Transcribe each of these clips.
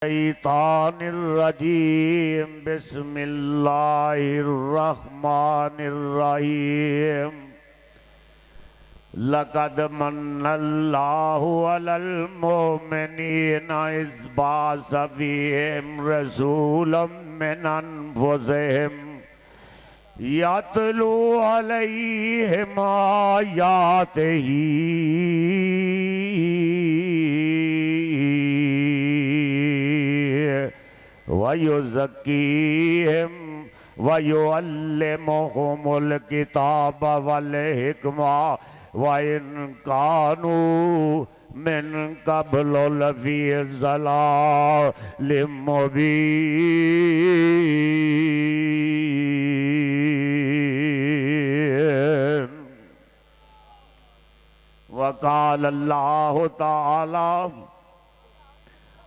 शैतानिर्रजीम बिस्मिल्लाहिर्रहमानिर्रहीम लक़द मन्नल्लाहु अलल मोमिनीना इज़ बअस फ़ीहिम रसूलन मिन अनफुसिहिम यतलू अलैहिम आयातिही वयुज़क्कीहिम वयुअल्लिमुहुमुल किताब वल हिकमा व इन कानू मिन क़ब्लु लफ़ी ज़लालिम मुबीन। वक़ाल अल्लाहु तआला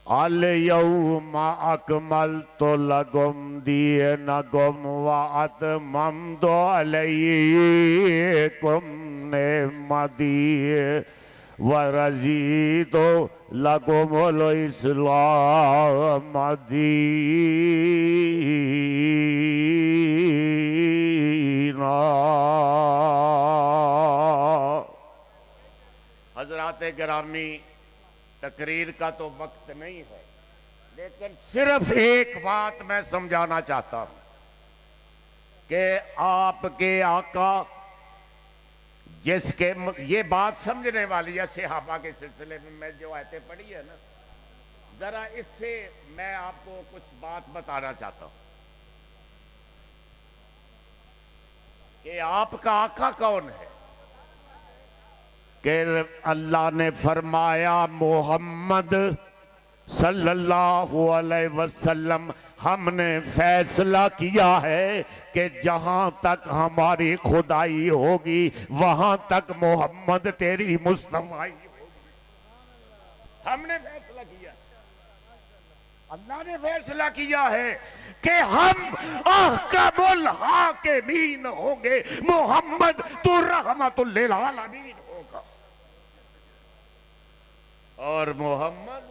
अल यौमा अकमलतु लकुम दीनकुम व अतममतु अलैकुम निअमती व रज़ीतु लकुमुल इस्लाम दीना। हज़रात गिरामी, तकरीर का तो वक्त नहीं है, लेकिन सिर्फ एक बात मैं समझाना चाहता हूं कि आपके आका जिसके ये बात समझने वाली है सहाबा के सिलसिले में मैं जो आयतें पढ़ी है ना, जरा इससे मैं आपको कुछ बात बताना चाहता हूं कि आपका आका कौन है। कि अल्लाह ने फरमाया मोहम्मद सल्लल्लाहु अलैहि वसल्लम हमने फैसला किया है कि जहां तक हमारी खुदाई होगी वहां तक मोहम्मद तेरी मुस्तफाई होगी। हमने फैसला किया, अल्लाह ने फैसला किया है कि हम अहकमुल हाकिमीन होंगे, मोहम्मद तू रहमतुल लिल आलमीन होगा। और मोहम्मद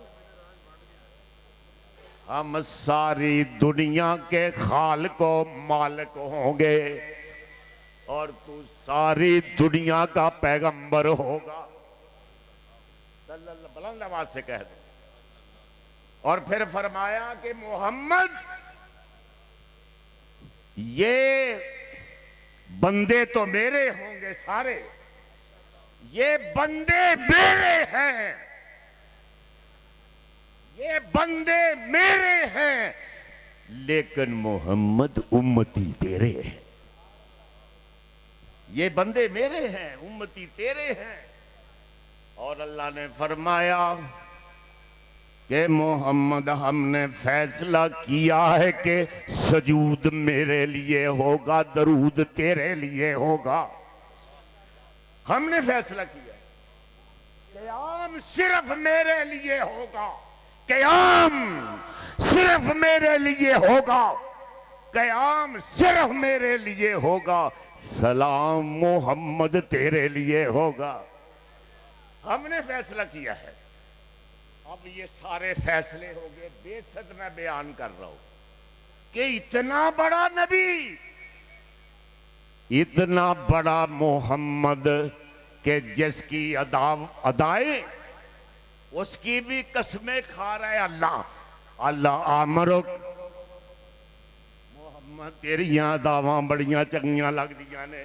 हम सारी दुनिया के खालिक व मालिक होंगे और तू सारी दुनिया का पैगंबर होगा। बुलंद आवाज से कह दो। और फिर फरमाया कि मोहम्मद ये बंदे तो मेरे होंगे सारे, ये बंदे मेरे हैं, ये बंदे मेरे हैं, लेकिन मोहम्मद उम्मती तेरे हैं। ये बंदे मेरे हैं, उम्मती तेरे हैं। और अल्लाह ने फरमाया कि मोहम्मद हमने फैसला किया है कि सजूद मेरे लिए होगा, दरूद तेरे लिए होगा। हमने फैसला किया क़याम सिर्फ मेरे लिए होगा, क़याम सिर्फ मेरे लिए होगा, क़याम सिर्फ मेरे लिए होगा, सलाम मोहम्मद तेरे लिए होगा। हमने फैसला किया है। अब ये सारे फैसले हो गए, बेशक मैं बयान कर रहा हूं कि इतना बड़ा नबी, इतना बड़ा मोहम्मद के जिसकी अदाएं उसकी भी कसमें खा रहा है अल्लाह। अल्लाह आमरुक मोहम्मद तेरिया दावां बड़ियां चंगियां लगदियां ने।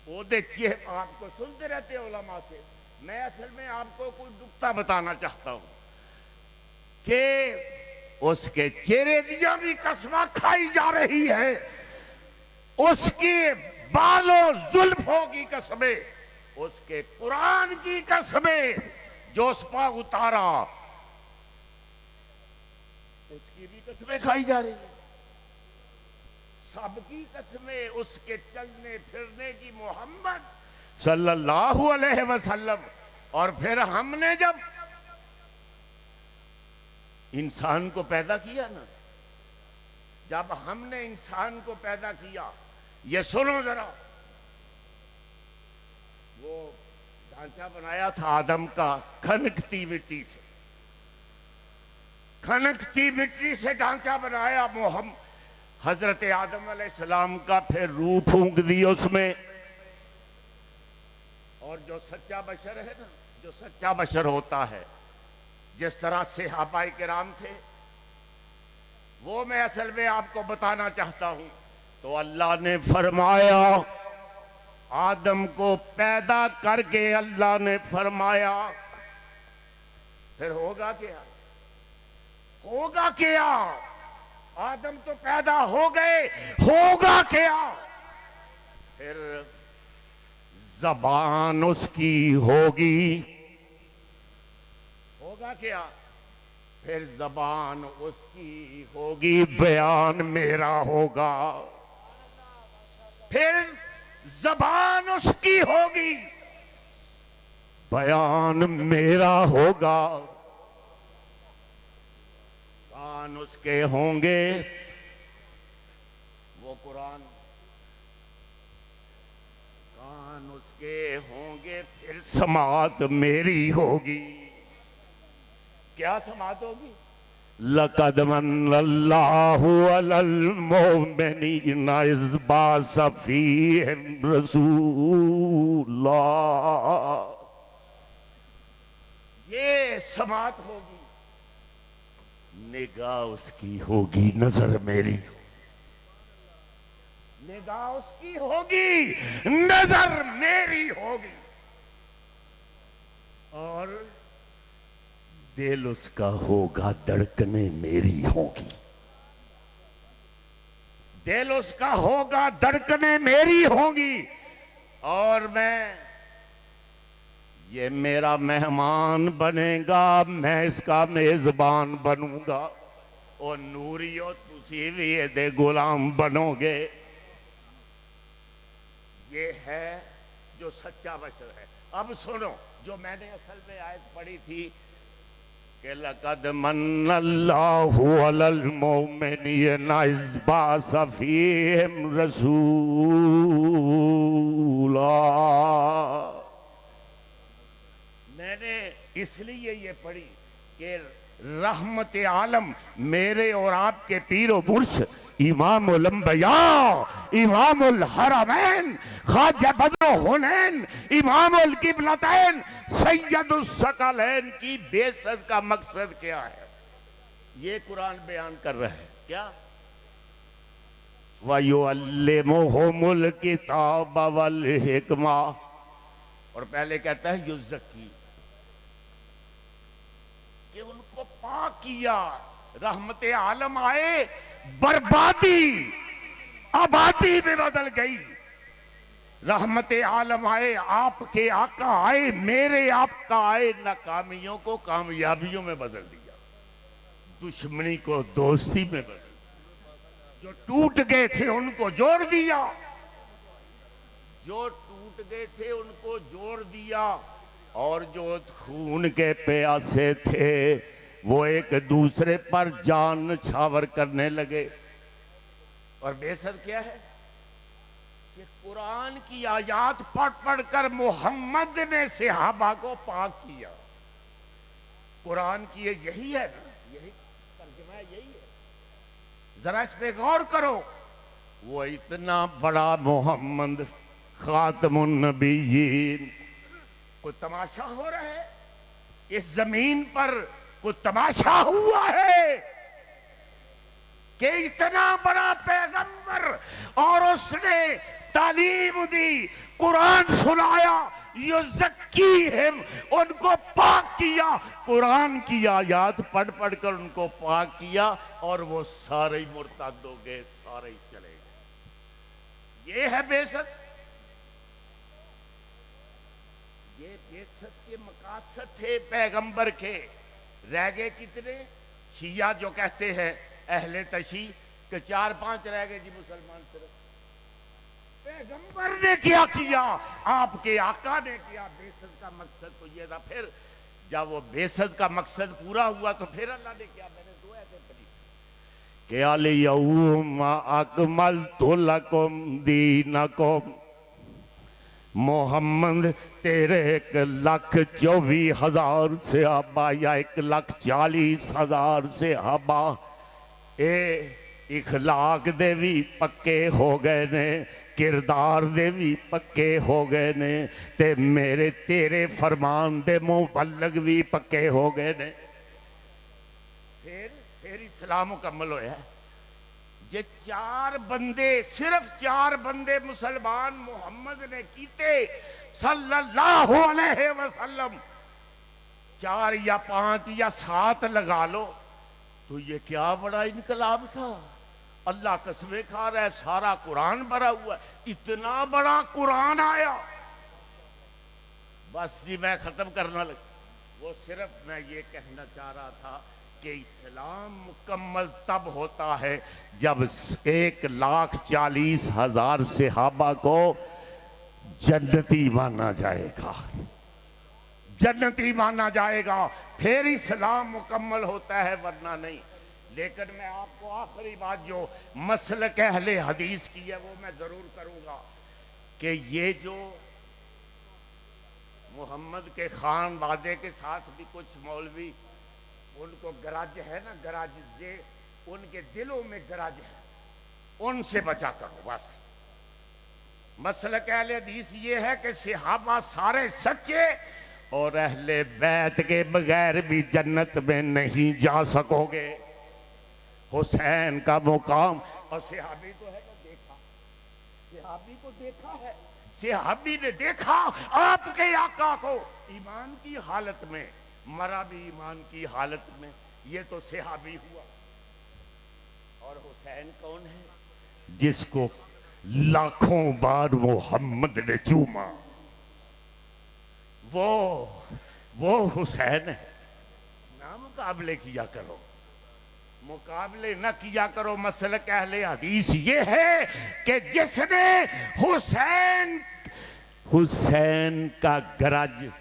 आपको सुनते रहते उलमा से। मैं असल में आपको कोई नुक्ता बताना चाहता हूं कि उसके चेहरे दिया भी कसमें खाई जा रही है, उसके बालों जुल्फों की कसमें, उसके कुरान की कसमें जो उस पर उतारा उसकी भी कसमें खाई जा रही है। सबकी कसमें उसके चलने फिरने की, मोहम्मद सल्लल्लाहु अलैहि वसल्लम। और फिर हमने जब इंसान को पैदा किया ना, जब हमने इंसान को पैदा किया, ये सुनो जरा, वो ढांचा बनाया था आदम का खनकती मिट्टी से, खनकती मिट्टी से ढांचा बनाया मोहम्मद हजरत आदम अलैहिस्सलाम का, फिर रूह फूंक दी उसमें। और जो सच्चा बशर है ना, जो सच्चा बशर होता है, जिस तरह सहाबाए किराम थे, वो मैं असल में आपको बताना चाहता हूं। तो अल्लाह ने फरमाया, आदम को पैदा करके अल्लाह ने फरमाया, फिर होगा क्या? होगा क्या? आदम तो पैदा हो गए, होगा क्या? फिर जबान उसकी होगी। होगा क्या? फिर जबान उसकी होगी, बयान मेरा होगा। फिर जबान उसकी होगी, बयान मेरा होगा। कान उसके होंगे, वो कुरान, कान उसके होंगे, फिर समात मेरी होगी। क्या समात होगी? लक़द मन्नल्लाहु अलल मुमिनीना इज़ बअस फ़ीहिम रसूला। ये समात होगी, निगाह उसकी होगी, नजर मेरी, निगाह उसकी होगी, नजर मेरी होगी। और दिल उसका होगा, धड़कने मेरी होगी। दिल उसका होगा, धड़कने मेरी होगी। और मैं, ये मेरा मेहमान बनेगा, मैं इसका मेजबान बनूंगा। और नूरियो तुसी भी ये गुलाम बनोगे। ये है जो सच्चा बशर है। अब सुनो, जो मैंने असल में आयत पढ़ी थी कि लक़द मन्नल्लाहु अलल मुमिनीना इज़ बअस फ़ीहिम रसूला। मैंने इसलिए ये पढ़ी कि रहमत आलम मेरे और आपके पीरो मुर्शिद इमामुल अंबिया, इमामुल हरमैन, ख्वाजा बद्र हुनैन, इमामुल किबलतैन, सैयदुस सकलैन की बेइज्जत का मकसद क्या है? ये कुरान बयान कर रहा है। क्या? व युअल्लिमुहुमुल किताब वल हिकमा। और पहले कहता है युज़क्की, कि उनको पाक किया। रहमत आलम आए, बर्बादी आबादी में बदल गई। रहमत आलम आए, आपके आका आए, मेरे आपका आए, नाकामियों को कामयाबियों में बदल दिया, दुश्मनी को दोस्ती में बदल दिया, जो टूट गए थे उनको जोड़ दिया, जो टूट गए थे उनको जोड़ दिया। और जो खून के प्यासे थे वो एक दूसरे पर जान न्छावर करने लगे। और बेसद क्या है कि कुरान की आयत पढ़ पढ़कर मोहम्मद ने सहाबा को पाक किया। कुरान की यही है ना, यही तर्जुमा यही है। जरा इस पे गौर करो। वो इतना बड़ा मोहम्मद खातमुन नबीयीन, कोई तमाशा हो रहा है इस जमीन पर? कोई तमाशा हुआ है कि इतना बड़ा पैगंबर और उसने तालीम दी, कुरान सुनाया, युज़क्कीहिम, उनको पाक किया, कुरान की आयत पढ़ पढ़ कर उनको पाक किया, और वो सारे ही मुर्तद हो गए, सारे ही चले गए। ये है बेइज्जत। ये बेइज्जत के मकासद थे पैगंबर के। रह गए कितने? शिया जो कहते हैं अहले तशी के 4-5 रह गए जी मुसलमान सिर्फ। पैगंबर ने क्या किया? आपके आका ने किया। बेइज्जत का मकसद तो ये था। फिर जब वो बेइज्जत का मकसद पूरा हुआ तो फिर अल्लाह ने क्या, मैंने 2 आयतें पढ़ी कि अल यौमा अकमलतु लकुम दीनकुम, मोहम्मद तेरे 1,24,000 सहाबा या 1,40,000 सहाबा ए इखलाक दे भी पक्के हो गए ने, किरदार दे भी पक्के हो गए ने, ते मेरे तेरे फरमान दे मुबल्लग भी पक्के हो गए ने। फिर इस्लाम मुकम्मल होया। जे 4 बंदे, सिर्फ 4 बंदे मुसलमान मुहम्मद ने कीते सल्लल्लाहु अलैहि वसल्लम, 4 या 5 या 7 लगा लो, तो ये क्या बड़ा इनकलाब था। अल्लाह कसमें खा रहा है, सारा कुरान भरा हुआ है, इतना बड़ा कुरान आया। बस जी मैं खत्म करना लगा। वो सिर्फ मैं ये कहना चाह रहा था कि इस्लाम मुकम्मल तब होता है जब 1,40,000 सहाबा को जन्नती माना जाएगा, जन्नती माना जाएगा, फिर इस्लाम मुकम्मल होता है, वरना नहीं। लेकिन मैं आपको आखिरी बात जो मसलक अहले हदीस की है वो मैं जरूर करूंगा कि ये जो मोहम्मद के खान वादे के साथ भी कुछ मौलवी, उनको गरज है ना, गरज से उनके दिलों में गरज है, उनसे बचा करो बस। मसलक अहले हदीस ये है कि सहाबा सारे सच्चे और अहले बैत के बगैर भी जन्नत में नहीं जा सकोगे। हुसैन का मुकाम, और सहाबी तो है ना, देखा, सहाबी को देखा है, सहाबी ने देखा आपके आका को ईमान की हालत में, मरा भी ईमान की हालत में, ये तो सहाबी हुआ। और हुसैन कौन है? जिसको लाखों बार मोहम्मद ने चूमा, वो हुसैन है। ना मुकाबले किया करो, मुकाबले न किया करो। मसलक अहले हदीस ये है कि जिसने हुसैन का गरज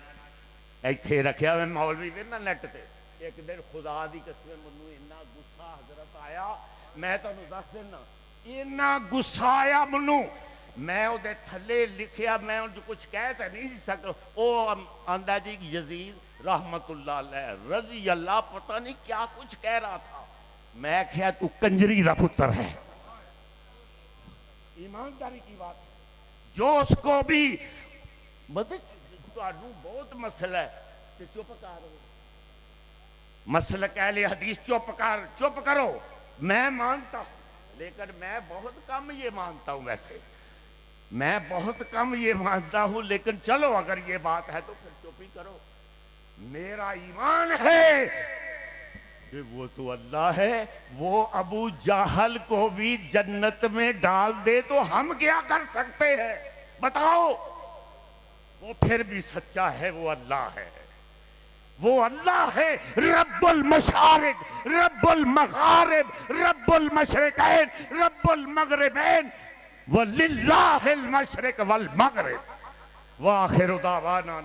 इत्थे रखा हुआ, मौलवी वे ना नेट ते, एक दिन खुदा दी कसम मैनू इन्ना गुस्सा हजरत आया, मैं तुहानू दस देना, इन्ना गुस्सा आया मैनू, मैं उहदे थल्ले लिखिया, मैं उन कुछ कह तो नहीं सकता। वो आंदा जी यजीद रहमतुल्लाह अलैह रजी अल्लाह, पता नहीं क्या कुछ कह रहा था। मैं क्या तू कंजरी का पुत्र है। ईमानदारी की बात है, जो उसको भी बहुत मसला है तो चुप कर, मसलक अहले हदीस चुप करो। मैं मानता हूं, लेकिन मैं बहुत कम ये मानता हूं, वैसे मैं बहुत कम ये मानता हूं, लेकिन चलो अगर ये बात है तो फिर चुप ही करो। मेरा ईमान है कि वो तो अल्लाह है, वो अबू जाहल को भी जन्नत में डाल दे तो हम क्या कर सकते हैं बताओ। वो फिर भी सच्चा है, वो अल्लाह है, वो अल्लाह है। रब्बुल मशारिक, रब्बुल मगारिब, रब्बुल मशरिकैन, रब्बुल मगरिबैन, वलिल्लाहिल मशरिक वल मगरिब। व आखिरु दावाना।